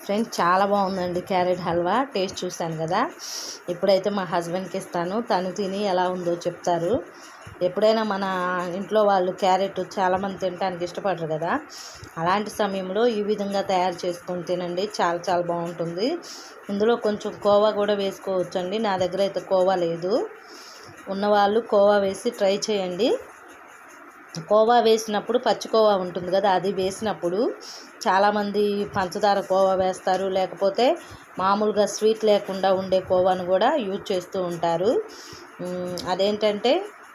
Friends చాలా బాగుందండి carrot halwa. Taste చూశాను కదా, ఇప్పుడైతే మా హస్బెండ్కి ఇస్తాను, తను తిని ఎలా ఉందో చెప్తారు. ఎప్పుడైనా మన ఇంట్లో వాళ్ళు క్యారెట్ చాలామంది తినడానికి ఇష్టపడరు కదా, అలాంటి సమయంలో ఈ విధంగా తయారు చేసుకొని తినండి, చాలా చాలా బాగుంటుంది. ఇందులో కొంచెం కోవా కూడా వేసుకోవచ్చండి. నా దగ్గర అయితే కోవా లేదు, ఉన్నవాళ్ళు కోవా వేసి ట్రై చేయండి. కోవా వేసినప్పుడు పచ్చి కోవా ఉంటుంది కదా, అది వేసినప్పుడు చాలామంది పంచదార కోవా వేస్తారు, లేకపోతే మామూలుగా స్వీట్ లేకుండా ఉండే కోవాను కూడా యూజ్ చేస్తూ ఉంటారు. అదేంటంటే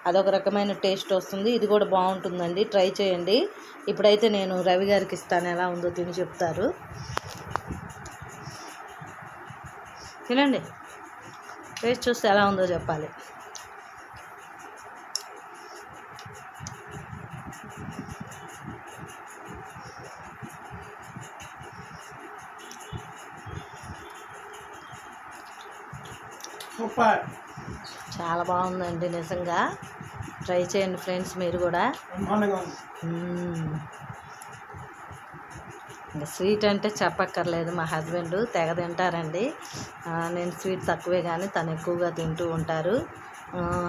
అదొక రకమైన టేస్ట్ వస్తుంది. ఇది కూడా బాగుంటుందండి, ట్రై చేయండి. ఇప్పుడైతే నేను రవి గారికి ఇస్తాను, ఎలా ఉందో తిని చెప్తారు. తినండి, టేస్ట్ చూస్తే ఎలా ఉందో చెప్పాలి. సూపర్, చాలా బాగుందండి, నిజంగా ట్రై చేయండి ఫ్రెండ్స్ మీరు కూడా. ఇంకా స్వీట్ అంటే చెప్పక్కర్లేదు, మా హస్బెండ్ తెగ తింటారండి. నేను స్వీట్ తక్కువే కానీ తను ఎక్కువగా తింటూ ఉంటారు.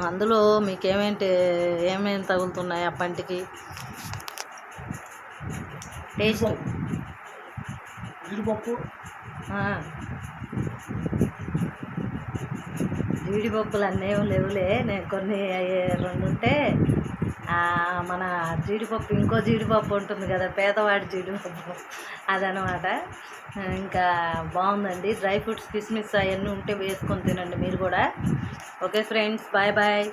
అందులో మీకు ఏమేమి తగులుతున్నాయి ఆ పంటికి? టేస్ట్ జీడిపప్పు, జీడిపప్పులు అన్నేం లేవులే, నేను కొన్ని 2 ఉంటే మన జీడిపప్పు, ఇంకో జీడిపప్పు ఉంటుంది కదా పేదవాడి జీడిపప్పు, అదనమాట. ఇంకా బాగుందండి. డ్రై ఫ్రూట్స్ కిస్మిస్ అవన్నీ ఉంటే వేసుకొని తినండి మీరు కూడా. Okay friends, bye bye.